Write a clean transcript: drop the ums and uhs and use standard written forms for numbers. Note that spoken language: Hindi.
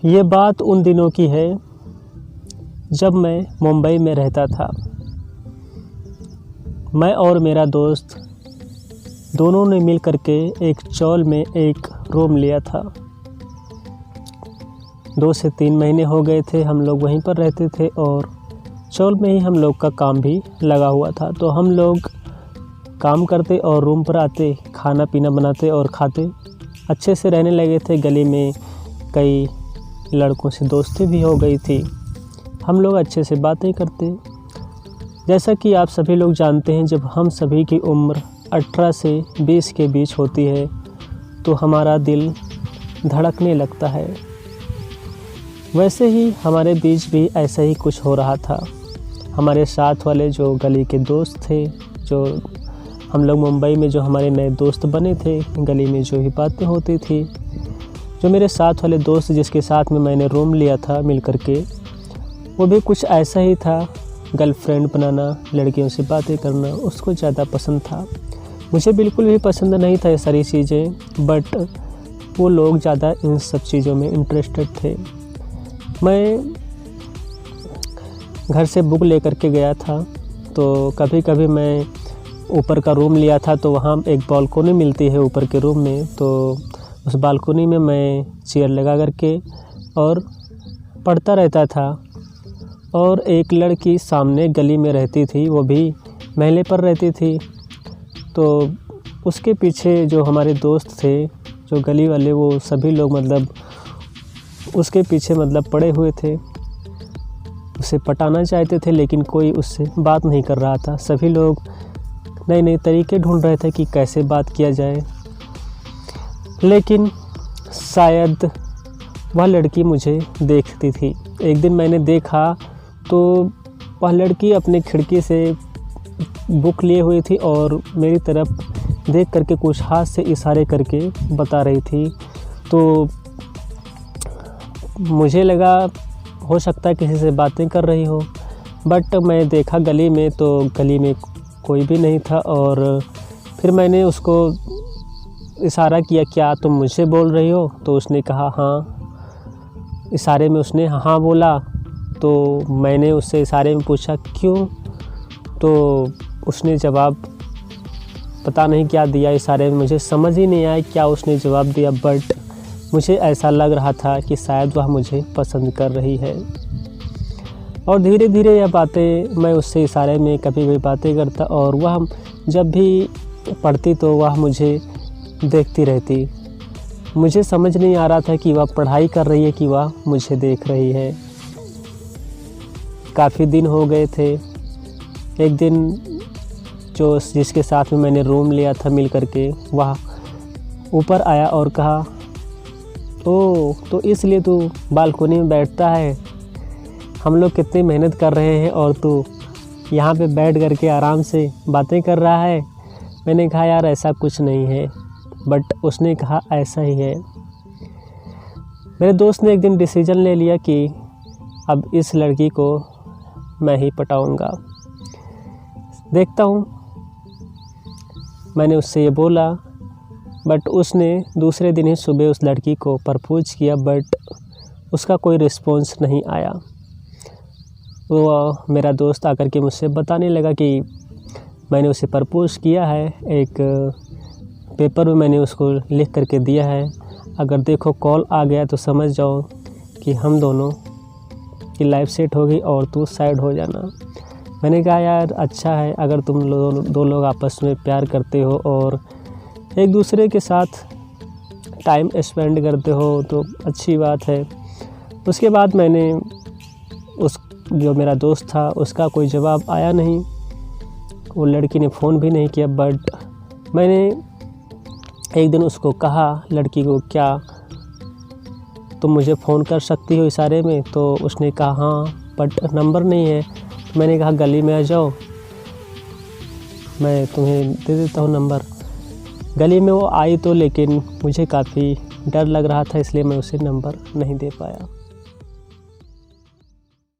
ये बात उन दिनों की है जब मैं मुंबई में रहता था। मैं और मेरा दोस्त दोनों ने मिल करके एक चौल में एक रूम लिया था। 2 से 3 महीने हो गए थे हम लोग वहीं पर रहते थे और चौल में ही हम लोग का काम भी लगा हुआ था। तो हम लोग काम करते और रूम पर आते, खाना पीना बनाते और खाते, अच्छे से रहने लगे थे। गली में कई लड़कों से दोस्ती भी हो गई थी। हम लोग अच्छे से बातें करते। जैसा कि आप सभी लोग जानते हैं, जब हम सभी की उम्र 18 से 20 के बीच होती है तो हमारा दिल धड़कने लगता है। वैसे ही हमारे बीच भी ऐसा ही कुछ हो रहा था। हमारे साथ वाले जो गली के दोस्त थे, जो हम लोग मुंबई में जो हमारे नए दोस्त बने थे, गली में जो भी बातें होती थी, जो मेरे साथ वाले दोस्त जिसके साथ में मैंने रूम लिया था मिल कर के, वो भी कुछ ऐसा ही था। गर्लफ्रेंड बनाना, लड़कियों से बातें करना उसको ज़्यादा पसंद था। मुझे बिल्कुल भी पसंद नहीं था ये सारी चीज़ें, बट वो लोग ज़्यादा इन सब चीज़ों में इंटरेस्टेड थे। मैं घर से बुक लेकर के गया था, तो कभी कभी मैं ऊपर का रूम लिया था, तो वहाँ एक बालकोनी मिलती है ऊपर के रूम में। तो उस बालकोनी में मैं चेयर लगा करके और पढ़ता रहता था। और एक लड़की सामने गली में रहती थी, वो भी महले पर रहती थी। तो उसके पीछे जो हमारे दोस्त थे, जो गली वाले, वो सभी लोग मतलब उसके पीछे मतलब पड़े हुए थे। उसे पटाना चाहते थे, लेकिन कोई उससे बात नहीं कर रहा था। सभी लोग नए नए तरीके ढूंढ रहे थे कि कैसे बात किया जाए। लेकिन शायद वह लड़की मुझे देखती थी। एक दिन मैंने देखा तो वह लड़की अपने खिड़की से बुक लिए हुई थी और मेरी तरफ देख करके कुछ हाथ से इशारे करके बता रही थी। तो मुझे लगा हो सकता है किसी से बातें कर रही हो, बट मैं देखा गली में, तो गली में कोई भी नहीं था। और फिर मैंने उसको इशारा किया, क्या तुम मुझे बोल रही हो? तो उसने कहा हाँ। इशारे में उसने हाँ बोला। तो मैंने उससे इशारे में पूछा क्यों? तो उसने जवाब पता नहीं क्या दिया इशारे में, मुझे समझ ही नहीं आया क्या उसने जवाब दिया, बट मुझे ऐसा लग रहा था कि शायद वह मुझे पसंद कर रही है। और धीरे धीरे यह बातें, मैं उससे इशारे में कभी भी बातें करता और वह जब भी पढ़ती तो वह मुझे देखती रहती। मुझे समझ नहीं आ रहा था कि वह पढ़ाई कर रही है कि वह मुझे देख रही है। काफ़ी दिन हो गए थे। एक दिन जो जिसके साथ में मैंने रूम लिया था मिल करके, वह ऊपर आया और कहा, ओ तो इसलिए तू बालकोनी में बैठता है? हम लोग कितनी मेहनत कर रहे हैं और तू यहाँ पे बैठ करके आराम से बातें कर रहा है। मैंने कहा यार ऐसा कुछ नहीं है, बट उसने कहा ऐसा ही है। मेरे दोस्त ने एक दिन डिसीजन ले लिया कि अब इस लड़की को मैं ही पटाऊंगा। देखता हूँ, मैंने उससे ये बोला, बट उसने दूसरे दिन ही सुबह उस लड़की को प्रपोज किया, बट उसका कोई रिस्पॉन्स नहीं आया। वो मेरा दोस्त आकर के मुझसे बताने लगा कि मैंने उसे प्रपोज किया है, एक पेपर में मैंने उसको लिख करके दिया है, अगर देखो कॉल आ गया तो समझ जाओ कि हम दोनों की लाइफ सेट होगी और तू साइड हो जाना। मैंने कहा यार अच्छा है, अगर तुम दो लोग आपस में प्यार करते हो और एक दूसरे के साथ टाइम स्पेंड करते हो तो अच्छी बात है। उसके बाद मैंने जो मेरा दोस्त था उसका कोई जवाब आया नहीं, वो लड़की ने फ़ोन भी नहीं किया। बट मैंने एक दिन उसको कहा, लड़की को, क्या तुम मुझे फ़ोन कर सकती हो इशारे में? तो उसने कहा हाँ, बट नंबर नहीं है। मैंने कहा गली में आ जाओ, मैं तुम्हें दे देता हूँ नंबर। गली में वो आई तो, लेकिन मुझे काफ़ी डर लग रहा था, इसलिए मैं उसे नंबर नहीं दे पाया।